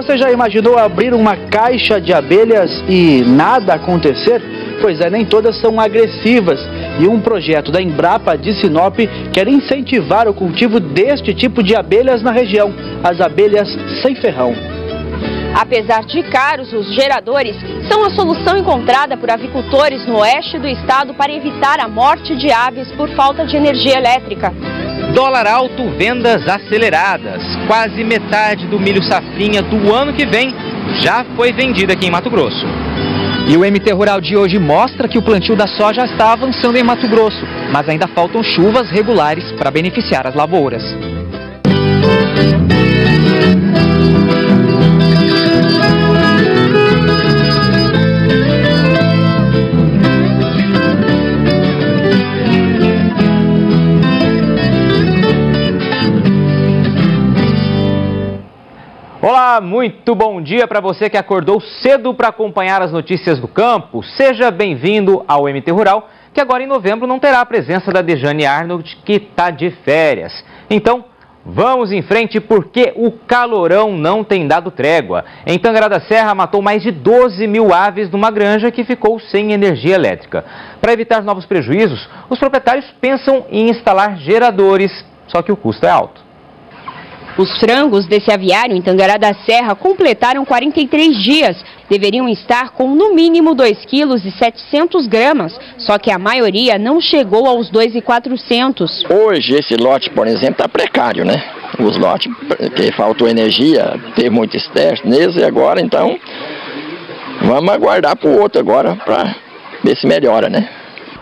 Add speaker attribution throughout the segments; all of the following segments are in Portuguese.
Speaker 1: Você já imaginou abrir uma caixa de abelhas e nada acontecer? Pois é, nem todas são agressivas. E um projeto da Embrapa de Sinop quer incentivar o cultivo deste tipo de abelhas na região, as abelhas sem ferrão.
Speaker 2: Apesar de caros, os geradores são a solução encontrada por avicultores no oeste do estado para evitar a morte de aves por falta de energia elétrica.
Speaker 3: Dólar alto, vendas aceleradas. Quase metade do milho safrinha do ano que vem já foi vendida aqui em Mato Grosso.
Speaker 4: E o MT Rural de hoje mostra que o plantio da soja está avançando em Mato Grosso, mas ainda faltam chuvas regulares para beneficiar as lavouras.
Speaker 3: Olá, muito bom dia para você que acordou cedo para acompanhar as notícias do campo. Seja bem-vindo ao MT Rural, que agora em novembro não terá a presença da Dejane Arnold, que está de férias. Então, vamos em frente porque o calorão não tem dado trégua. Em Tangará da Serra, matou mais de 12 mil aves numa granja que ficou sem energia elétrica. Para evitar novos prejuízos, os proprietários pensam em instalar geradores, só que o custo é alto.
Speaker 2: Os frangos desse aviário em Tangará da Serra completaram 43 dias. Deveriam estar com no mínimo 2,7 kg, só que a maioria não chegou aos 2,400.
Speaker 5: Hoje esse lote, por exemplo, está precário, né? Os lotes que faltou energia, teve muitos testes neles e agora então vamos aguardar para o outro agora para ver se melhora, né?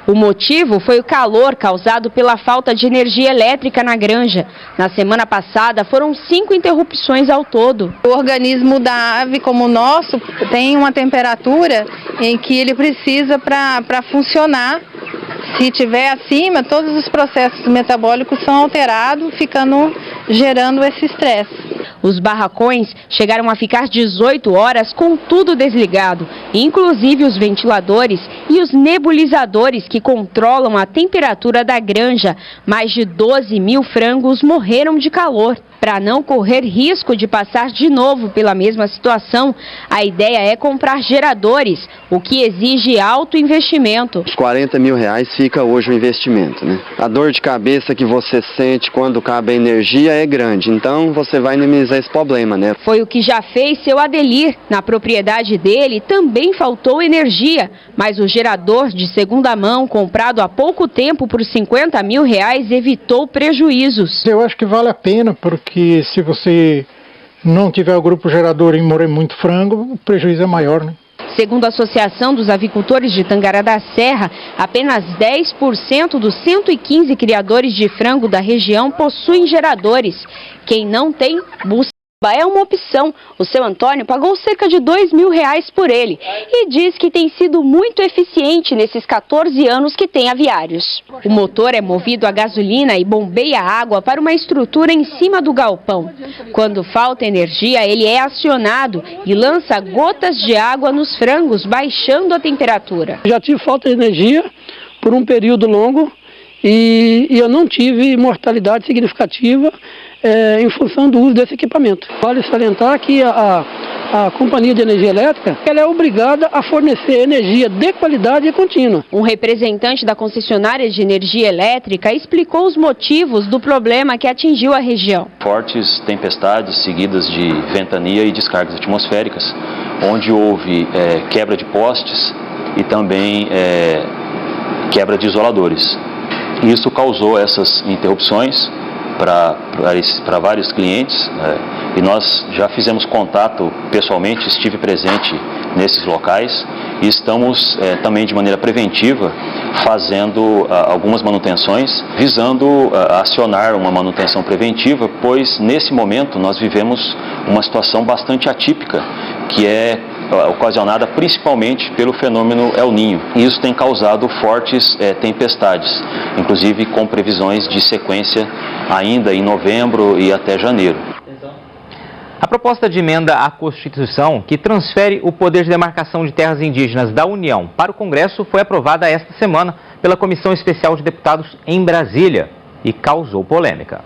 Speaker 2: O motivo foi o calor causado pela falta de energia elétrica na granja. Na semana passada, foram 5 interrupções ao todo.
Speaker 6: O organismo da ave, como o nosso, tem uma temperatura em que ele precisa para funcionar. Se tiver acima, todos os processos metabólicos são alterados, gerando esse estresse.
Speaker 2: Os barracões chegaram a ficar 18 horas com tudo desligado, inclusive os ventiladores e os nebulizadores que controlam a temperatura da granja. Mais de 12 mil frangos morreram de calor. Para não correr risco de passar de novo pela mesma situação, a ideia é comprar geradores, o que exige alto investimento.
Speaker 7: Os 40 mil reais fica hoje o investimento, né? A dor de cabeça que você sente quando cabe a energia é grande, então você vai minimizar esse problema, né?
Speaker 2: Foi o que já fez seu Adelir. Na propriedade dele também faltou energia, mas o gerador de segunda mão, comprado há pouco tempo por 50 mil reais, evitou prejuízos.
Speaker 8: Eu acho que vale a pena, porque se você não tiver o grupo gerador e morrer muito frango, o prejuízo é maior, né?
Speaker 2: Segundo a Associação dos Avicultores de Tangará da Serra, apenas 10% dos 115 criadores de frango da região possuem geradores. Quem não tem, busca. É uma opção. O seu Antônio pagou cerca de 2 mil reais por ele e diz que tem sido muito eficiente nesses 14 anos que tem aviários. O motor é movido a gasolina e bombeia água para uma estrutura em cima do galpão. Quando falta energia, ele é acionado e lança gotas de água nos frangos, baixando a temperatura.
Speaker 9: Já tive falta de energia por um período longo e eu não tive mortalidade significativa em função do uso desse equipamento. Vale salientar que a Companhia de Energia Elétrica ela é obrigada a fornecer energia de qualidade e contínua.
Speaker 2: Um representante da concessionária de energia elétrica explicou os motivos do problema que atingiu a região.
Speaker 10: Fortes tempestades seguidas de ventania e descargas atmosféricas, onde houve quebra de postes e também quebra de isoladores. Isso causou essas interrupções para vários clientes e nós já fizemos contato pessoalmente, estive presente nesses locais e estamos também de maneira preventiva fazendo algumas manutenções, visando acionar uma manutenção preventiva, pois nesse momento nós vivemos uma situação bastante atípica, que é ocasionada principalmente pelo fenômeno El Niño. E isso tem causado fortes tempestades, inclusive com previsões de sequência ainda em novembro e até janeiro.
Speaker 3: A proposta de emenda à Constituição, que transfere o poder de demarcação de terras indígenas da União para o Congresso, foi aprovada esta semana pela Comissão Especial de Deputados em Brasília e causou polêmica.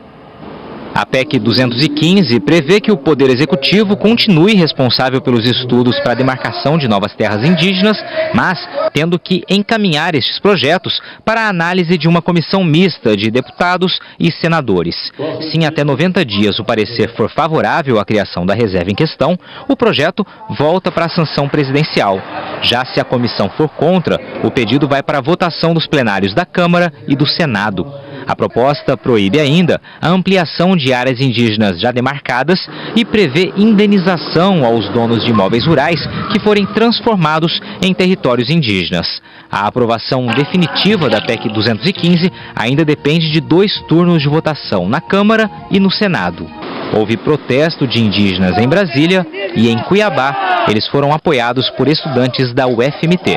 Speaker 3: A PEC 215 prevê que o Poder Executivo continue responsável pelos estudos para a demarcação de novas terras indígenas, mas tendo que encaminhar estes projetos para a análise de uma comissão mista de deputados e senadores. Se em até 90 dias o parecer for favorável à criação da reserva em questão, o projeto volta para a sanção presidencial. Já se a comissão for contra, o pedido vai para a votação dos plenários da Câmara e do Senado. A proposta proíbe ainda a ampliação de áreas indígenas já demarcadas e prevê indenização aos donos de imóveis rurais que forem transformados em territórios indígenas. A aprovação definitiva da PEC 215 ainda depende de 2 turnos de votação na Câmara e no Senado. Houve protesto de indígenas em Brasília e em Cuiabá eles foram apoiados por estudantes da UFMT.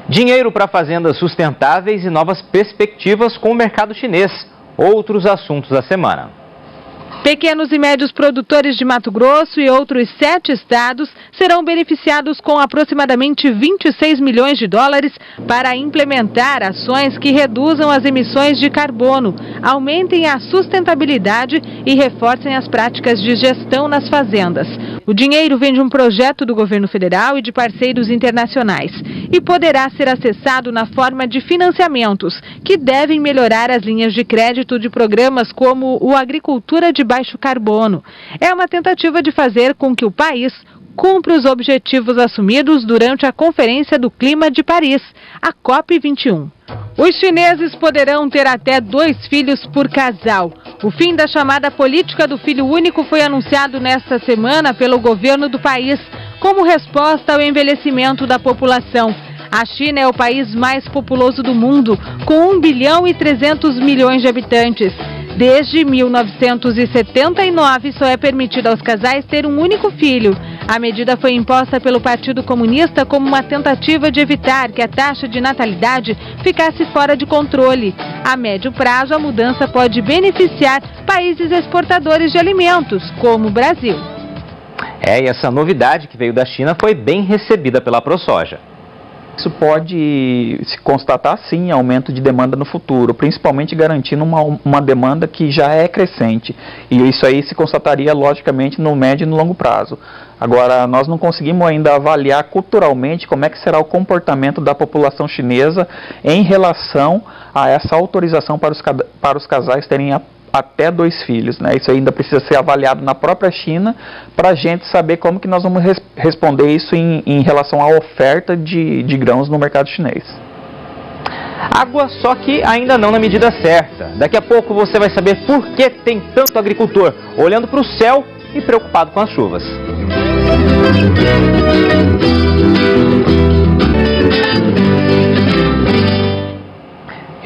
Speaker 3: Dinheiro para fazendas sustentáveis e novas perspectivas com o mercado chinês. Outros assuntos da semana.
Speaker 11: Pequenos e médios produtores de Mato Grosso e outros 7 estados serão beneficiados com aproximadamente 26 milhões de dólares para implementar ações que reduzam as emissões de carbono, aumentem a sustentabilidade e reforcem as práticas de gestão nas fazendas. O dinheiro vem de um projeto do governo federal e de parceiros internacionais e poderá ser acessado na forma de financiamentos, que devem melhorar as linhas de crédito de programas como o Agricultura de Baixo Carbono. É uma tentativa de fazer com que o país cumpra os objetivos assumidos durante a Conferência do Clima de Paris, a COP21. Os chineses poderão ter até 2 filhos por casal. O fim da chamada política do filho único foi anunciado nesta semana pelo governo do país, como resposta ao envelhecimento da população. A China é o país mais populoso do mundo, com 1 bilhão e 300 milhões de habitantes. Desde 1979, só é permitido aos casais ter um único filho. A medida foi imposta pelo Partido Comunista como uma tentativa de evitar que a taxa de natalidade ficasse fora de controle. A médio prazo, a mudança pode beneficiar países exportadores de alimentos, como o Brasil.
Speaker 3: E essa novidade que veio da China foi bem recebida pela ProSoja.
Speaker 12: Isso pode se constatar, sim, aumento de demanda no futuro, principalmente garantindo uma demanda que já é crescente. E isso aí se constataria, logicamente, no médio e no longo prazo. Agora, nós não conseguimos ainda avaliar culturalmente como é que será o comportamento da população chinesa em relação a essa autorização para os casais terem até 2 filhos, né? Isso ainda precisa ser avaliado na própria China para a gente saber como que nós vamos responder isso em relação à oferta de grãos no mercado chinês.
Speaker 3: Água, só que ainda não na medida certa. Daqui a pouco você vai saber por que tem tanto agricultor olhando para o céu e preocupado com as chuvas.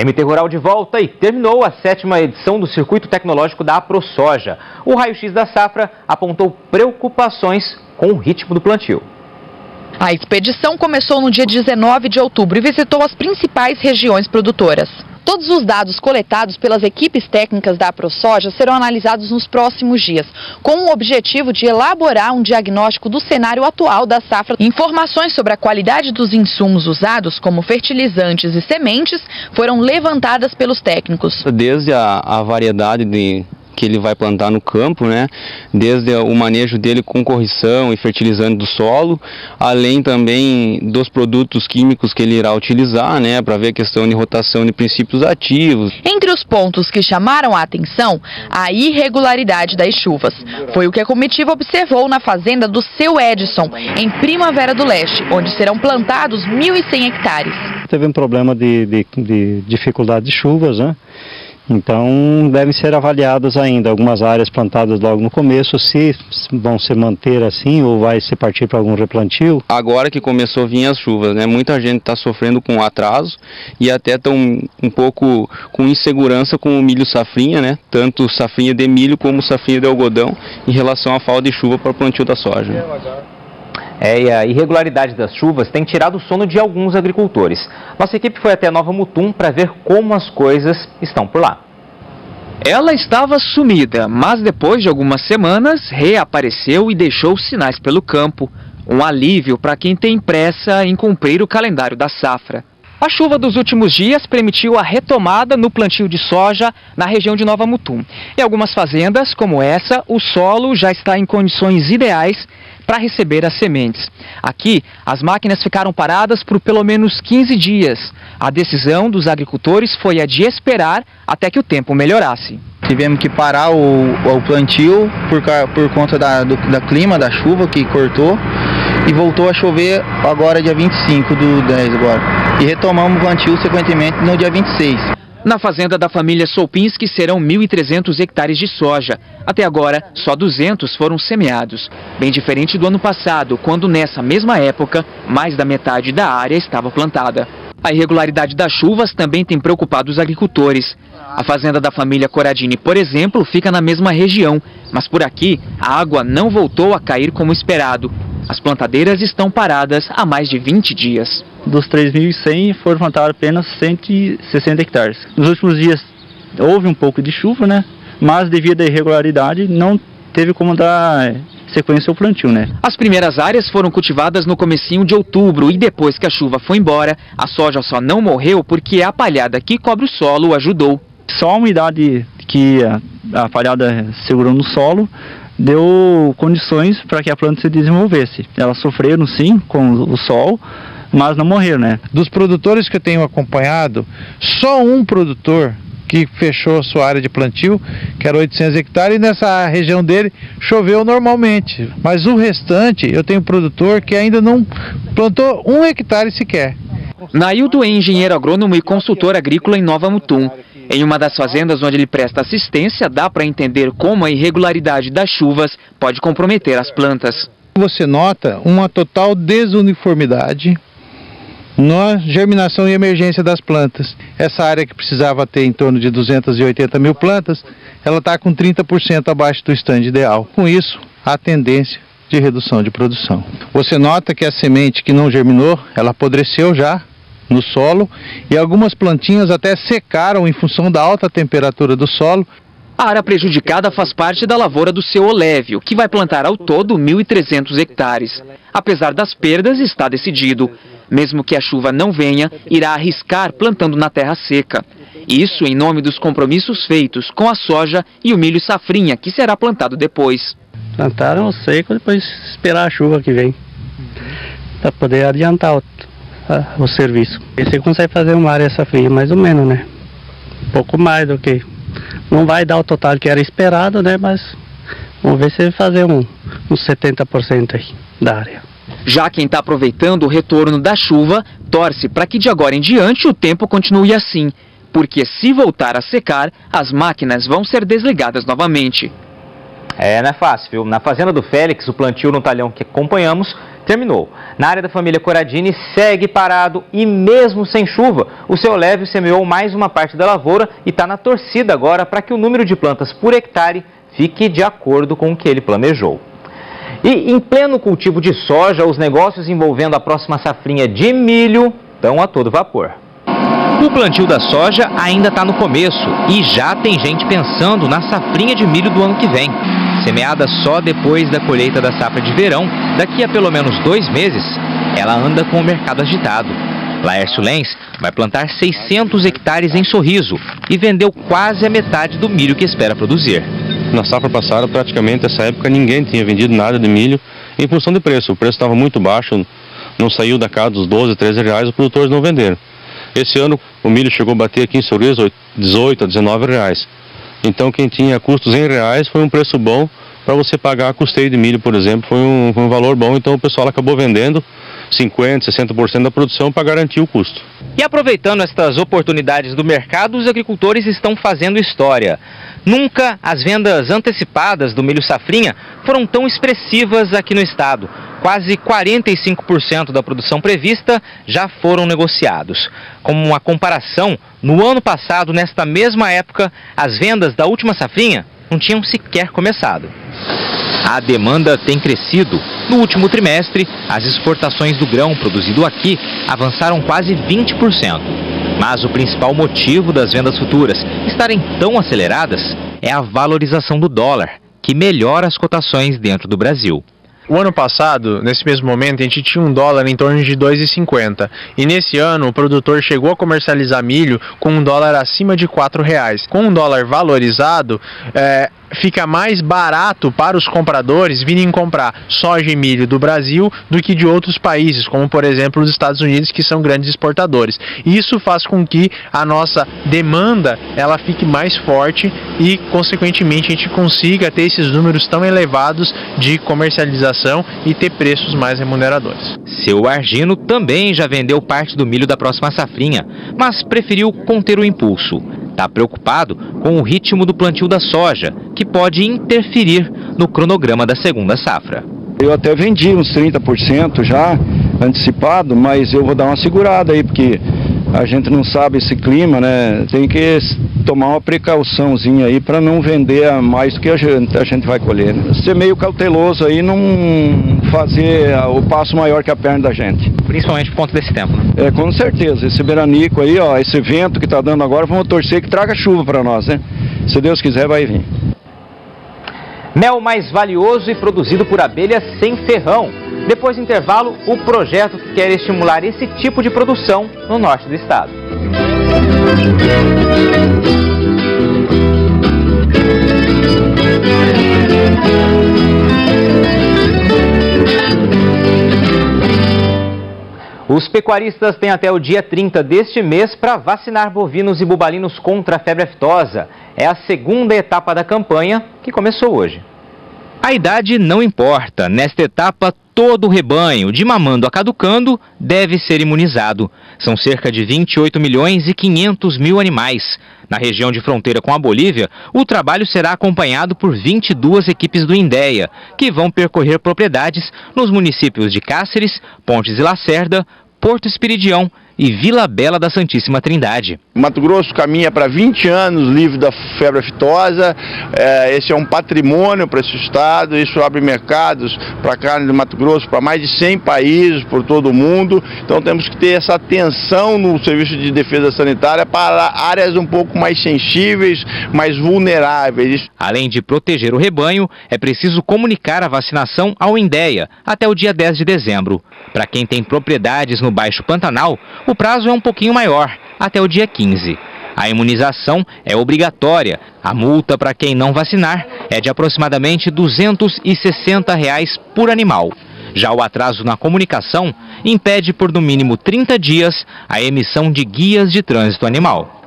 Speaker 3: MT Rural de volta e terminou a 7ª edição do Circuito Tecnológico da ProSoja. O raio-x da safra apontou preocupações com o ritmo do plantio.
Speaker 13: A expedição começou no dia 19 de outubro e visitou as principais regiões produtoras. Todos os dados coletados pelas equipes técnicas da ProSoja serão analisados nos próximos dias, com o objetivo de elaborar um diagnóstico do cenário atual da safra. Informações sobre a qualidade dos insumos usados, como fertilizantes e sementes, foram levantadas pelos técnicos.
Speaker 14: Desde a variedade que ele vai plantar no campo, né? Desde o manejo dele com correção e fertilizante do solo, além também dos produtos químicos que ele irá utilizar, né? Para ver a questão de rotação de princípios ativos.
Speaker 13: Entre os pontos que chamaram a atenção, a irregularidade das chuvas. Foi o que a comitiva observou na fazenda do Seu Edson, em Primavera do Leste, onde serão plantados 1.100 hectares.
Speaker 15: Teve um problema de dificuldade de chuvas, né? Então, devem ser avaliadas ainda algumas áreas plantadas logo no começo, se vão se manter assim ou vai se partir para algum replantio.
Speaker 14: Agora que começou a vir as chuvas, né? Muita gente está sofrendo com atraso e até estão um pouco com insegurança com o milho safrinha, né? Tanto safrinha de milho como safrinha de algodão em relação à falta de chuva para o plantio da soja.
Speaker 3: E a irregularidade das chuvas tem tirado o sono de alguns agricultores. Nossa equipe foi até Nova Mutum para ver como as coisas estão por lá.
Speaker 4: Ela estava sumida, mas depois de algumas semanas reapareceu e deixou sinais pelo campo. Um alívio para quem tem pressa em cumprir o calendário da safra. A chuva dos últimos dias permitiu a retomada no plantio de soja na região de Nova Mutum. Em algumas fazendas, como essa, o solo já está em condições ideais para receber as sementes. Aqui, as máquinas ficaram paradas por pelo menos 15 dias. A decisão dos agricultores foi a de esperar até que o tempo melhorasse.
Speaker 16: Tivemos que parar o plantio por conta da clima, da chuva que cortou, e voltou a chover agora dia 25 do 10 agora. E retomamos o plantio sequentemente no dia 26.
Speaker 4: Na fazenda da família Solpinski serão 1.300 hectares de soja. Até agora, só 200 foram semeados. Bem diferente do ano passado, quando nessa mesma época, mais da metade da área estava plantada. A irregularidade das chuvas também tem preocupado os agricultores. A fazenda da família Coradini, por exemplo, fica na mesma região, mas por aqui a água não voltou a cair como esperado. As plantadeiras estão paradas há mais de 20 dias.
Speaker 16: Dos 3.100 foram plantados apenas 160 hectares. Nos últimos dias houve um pouco de chuva, né? Mas devido à irregularidade não teve como dar sequência ao plantio, né?
Speaker 4: As primeiras áreas foram cultivadas no comecinho de outubro e depois que a chuva foi embora, a soja só não morreu porque a palhada que cobre o solo ajudou.
Speaker 16: Só a umidade que a palhada segurou no solo deu condições para que a planta se desenvolvesse. Elas sofreram sim com o sol, mas não morreram, né?
Speaker 17: Dos produtores que eu tenho acompanhado, só um produtor que fechou sua área de plantio, que era 800 hectares, e nessa região dele choveu normalmente. Mas o restante, eu tenho produtor que ainda não plantou 1 hectare sequer.
Speaker 4: Naildo é engenheiro agrônomo e consultor agrícola em Nova Mutum. Em uma das fazendas onde ele presta assistência, dá para entender como a irregularidade das chuvas pode comprometer as plantas.
Speaker 17: Você nota uma total desuniformidade na germinação e emergência das plantas. Essa área que precisava ter em torno de 280 mil plantas, ela está com 30% abaixo do stand ideal. Com isso, há tendência de redução de produção. Você nota que a semente que não germinou, ela apodreceu já no solo e algumas plantinhas até secaram em função da alta temperatura do solo.
Speaker 4: A área prejudicada faz parte da lavoura do seu Olívio, que vai plantar ao todo 1.300 hectares. Apesar das perdas, está decidido. Mesmo que a chuva não venha, irá arriscar plantando na terra seca. Isso em nome dos compromissos feitos com a soja e o milho safrinha, que será plantado depois.
Speaker 18: Plantaram o seco, depois esperar a chuva que vem, para poder adiantar o serviço. E você consegue fazer uma área safrinha mais ou menos, né? Um pouco mais do que... Não vai dar o total que era esperado, né? Mas vamos ver se ele fazer uns 70% aí da área.
Speaker 4: Já quem está aproveitando o retorno da chuva, torce para que de agora em diante o tempo continue assim. Porque se voltar a secar, as máquinas vão ser desligadas novamente.
Speaker 3: Não é fácil, viu? Na fazenda do Félix, o plantio no talhão que acompanhamos terminou. Na área da família Coradini segue parado e mesmo sem chuva, o seu Olívio semeou mais uma parte da lavoura e está na torcida agora para que o número de plantas por hectare fique de acordo com o que ele planejou. E em pleno cultivo de soja, os negócios envolvendo a próxima safrinha de milho estão a todo vapor.
Speaker 19: O plantio da soja ainda está no começo e já tem gente pensando na safrinha de milho do ano que vem. Semeada só depois da colheita da safra de verão, daqui a pelo menos 2 meses, ela anda com o mercado agitado. Laércio Lenz vai plantar 600 hectares em Sorriso e vendeu quase a metade do milho que espera produzir.
Speaker 20: Na safra passada, praticamente nessa época, ninguém tinha vendido nada de milho em função do preço. O preço estava muito baixo, não saiu da casa dos 12, 13 reais, os produtores não venderam. Esse ano o milho chegou a bater aqui em Sorriso 18 a 19 reais. Então quem tinha custos em reais foi um preço bom para você pagar custeio de milho, por exemplo, foi um valor bom. Então o pessoal acabou vendendo 50%, 60% da produção para garantir o custo.
Speaker 19: E aproveitando estas oportunidades do mercado, os agricultores estão fazendo história. Nunca as vendas antecipadas do milho safrinha foram tão expressivas aqui no estado. Quase 45% da produção prevista já foram negociados. Como uma comparação, no ano passado, nesta mesma época, as vendas da última safrinha não tinham sequer começado. A demanda tem crescido. No último trimestre, as exportações do grão produzido aqui avançaram quase 20%. Mas o principal motivo das vendas futuras estarem tão aceleradas é a valorização do dólar, que melhora as cotações dentro do Brasil.
Speaker 21: O ano passado, nesse mesmo momento, a gente tinha um dólar em torno de 2,50. E nesse ano, o produtor chegou a comercializar milho com um dólar acima de R$4. Com um dólar valorizado, fica mais barato para os compradores virem comprar soja e milho do Brasil do que de outros países, como por exemplo os Estados Unidos, que são grandes exportadores. Isso faz com que a nossa demanda ela fique mais forte e, consequentemente, a gente consiga ter esses números tão elevados de comercialização e ter preços mais remuneradores.
Speaker 19: Seu Argino também já vendeu parte do milho da próxima safrinha, mas preferiu conter o impulso. Está preocupado com o ritmo do plantio da soja, que pode interferir no cronograma da segunda safra.
Speaker 22: Eu até vendi uns 30% já antecipado, mas eu vou dar uma segurada aí, porque a gente não sabe esse clima, né? Tem que tomar uma precauçãozinha aí para não vender a mais do que a gente vai colher, né? Ser meio cauteloso aí, não fazer o passo maior que a perna da gente.
Speaker 19: Principalmente por conta desse tempo, né?
Speaker 22: Com certeza. Esse veranico aí, ó, esse vento que está dando agora, vamos torcer que traga chuva para nós, né? Se Deus quiser, vai vir.
Speaker 3: Mel mais valioso e produzido por abelhas sem ferrão. Depois do intervalo, o projeto que quer estimular esse tipo de produção no norte do estado. Os pecuaristas têm até o dia 30 deste mês para vacinar bovinos e bubalinos contra a febre aftosa. É a segunda etapa da campanha que começou hoje. A idade não importa. Nesta etapa, todo o rebanho, de mamando a caducando, deve ser imunizado. São cerca de 28 milhões e 500 mil animais. Na região de fronteira com a Bolívia, o trabalho será acompanhado por 22 equipes do INDEA, que vão percorrer propriedades nos municípios de Cáceres, Pontes e Lacerda, Porto Esperidião e Vila Bela da Santíssima Trindade.
Speaker 23: Mato Grosso caminha para 20 anos livre da febre aftosa. Esse é um patrimônio para esse estado. Isso abre mercados para a carne de Mato Grosso para mais de 100 países por todo o mundo. Então temos que ter essa atenção no serviço de defesa sanitária para áreas um pouco mais sensíveis, mais vulneráveis.
Speaker 19: Além de proteger o rebanho, é preciso comunicar a vacinação ao INDEA até o dia 10 de dezembro. Para quem tem propriedades no Baixo Pantanal, o prazo é um pouquinho maior, até o dia 15. A imunização é obrigatória. A multa para quem não vacinar é de aproximadamente R$ 260 por animal. Já o atraso na comunicação impede por no mínimo 30 dias a emissão de guias de trânsito animal.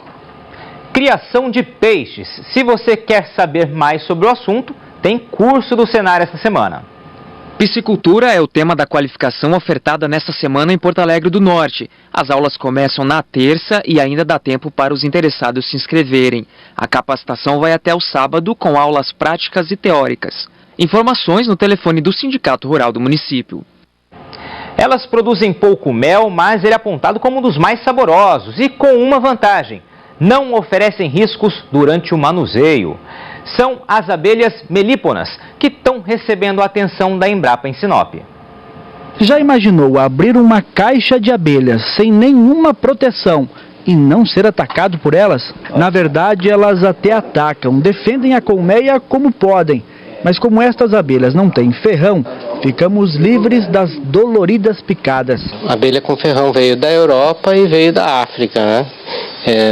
Speaker 3: Criação de peixes. Se você quer saber mais sobre o assunto, tem curso do Senar esta semana.
Speaker 4: Piscicultura é o tema da qualificação ofertada nesta semana em Porto Alegre do Norte. As aulas começam na terça e ainda dá tempo para os interessados se inscreverem. A capacitação vai até o sábado com aulas práticas e teóricas. Informações no telefone do Sindicato Rural do município.
Speaker 3: Elas produzem pouco mel, mas ele é apontado como um dos mais saborosos e com uma vantagem: não oferecem riscos durante o manuseio. São as abelhas melíponas, que estão recebendo a atenção da Embrapa em Sinop.
Speaker 1: Já imaginou abrir uma caixa de abelhas sem nenhuma proteção e não ser atacado por elas? Na verdade, elas até atacam, defendem a colmeia como podem. Mas como estas abelhas não têm ferrão, ficamos livres das doloridas picadas.
Speaker 24: A abelha com ferrão veio da Europa e veio da África, né?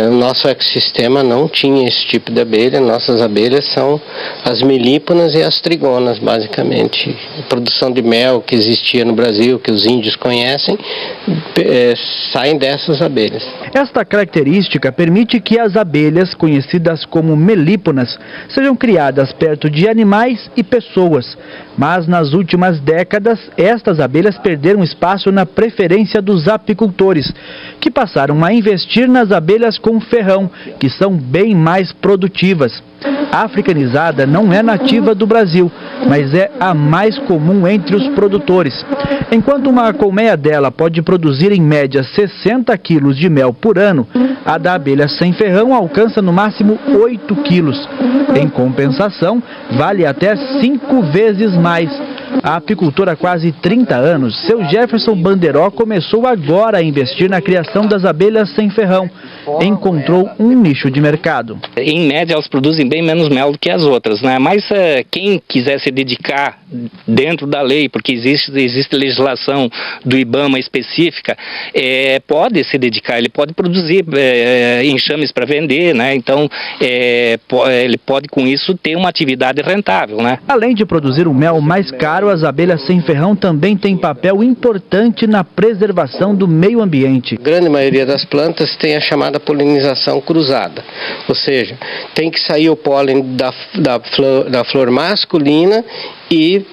Speaker 24: O nosso ecossistema não tinha esse tipo de abelha. Nossas abelhas são as melíponas e as trigonas, basicamente. A produção de mel que existia no Brasil, que os índios conhecem, saem dessas abelhas.
Speaker 1: Esta característica permite que as abelhas, conhecidas como melíponas, sejam criadas perto de animais e pessoas. Mas nas últimas décadas, estas abelhas perderam espaço na preferência dos apicultores, que passaram a investir nas abelhas com ferrão, que são bem mais produtivas. A africanizada não é nativa do Brasil, mas é a mais comum entre os produtores. Enquanto uma colmeia dela pode produzir em média 60 quilos de mel por ano, a da abelha sem ferrão alcança no máximo 8 quilos. Em compensação, vale até 5 vezes mais. A apicultora há quase 30 anos, seu Jefferson Banderó começou agora a investir na criação das abelhas sem ferrão. encontrou um nicho de mercado.
Speaker 5: Em média, elas produzem bem menos mel do que as outras, né? Mas quem quiser se dedicar dentro da lei, porque existe legislação do IBAMA específica, pode se dedicar, ele pode produzir enxames para vender, né? Então, ele pode com isso ter uma atividade rentável, né?
Speaker 1: Além de produzir um mel mais caro, as abelhas sem ferrão também têm papel importante na preservação do meio ambiente.
Speaker 24: A grande maioria das plantas tem a chamada polinização cruzada, ou seja, tem que sair o pólen da flor masculina e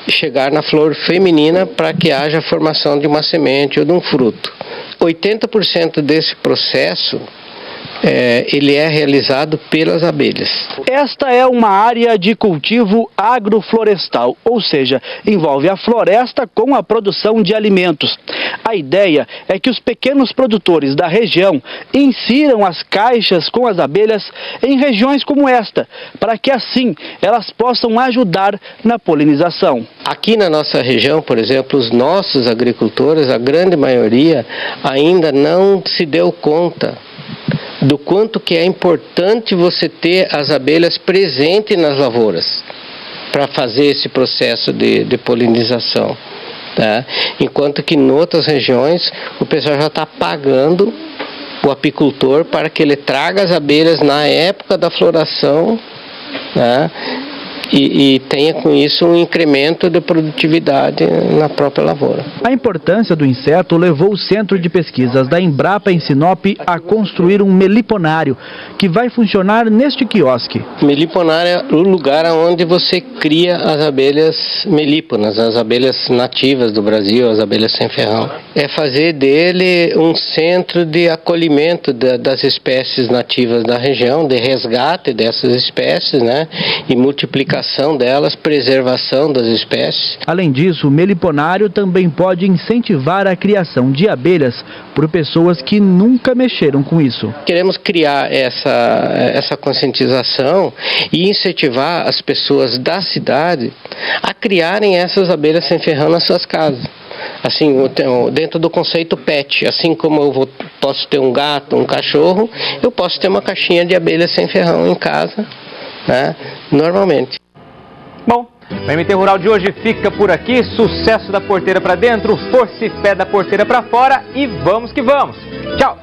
Speaker 24: chegar na flor feminina para que haja a formação de uma semente ou de um fruto. 80% desse processo ele é realizado pelas abelhas.
Speaker 1: Esta é uma área de cultivo agroflorestal, ou seja, envolve a floresta com a produção de alimentos. A ideia é que os pequenos produtores da região insiram as caixas com as abelhas em regiões como esta, para que assim elas possam ajudar na polinização.
Speaker 24: Aqui na nossa região, por exemplo, os nossos agricultores, a grande maioria, ainda não se deu conta do quanto que é importante você ter as abelhas presentes nas lavouras para fazer esse processo de polinização, tá? Enquanto que em outras regiões o pessoal já está pagando o apicultor para que ele traga as abelhas na época da floração, tá? E tenha com isso um incremento de produtividade na própria lavoura.
Speaker 1: A importância do inseto levou o Centro de Pesquisas da Embrapa em Sinop a construir um meliponário, que vai funcionar neste quiosque.
Speaker 24: Meliponário é o lugar onde você cria as abelhas melíponas, as abelhas nativas do Brasil, as abelhas sem ferrão. É fazer dele um centro de acolhimento das espécies nativas da região, de resgate dessas espécies, né, e multiplicação delas, preservação das espécies.
Speaker 1: Além disso, o meliponário também pode incentivar a criação de abelhas por pessoas que nunca mexeram com isso.
Speaker 24: Queremos criar essa conscientização e incentivar as pessoas da cidade a criarem essas abelhas sem ferrão nas suas casas. Assim, dentro do conceito PET, assim como eu posso ter um gato, um cachorro, eu posso ter uma caixinha de abelhas sem ferrão em casa, né, normalmente.
Speaker 3: Bom, o MT Rural de hoje fica por aqui. Sucesso da porteira para dentro, força e fé da porteira para fora e vamos que vamos. Tchau!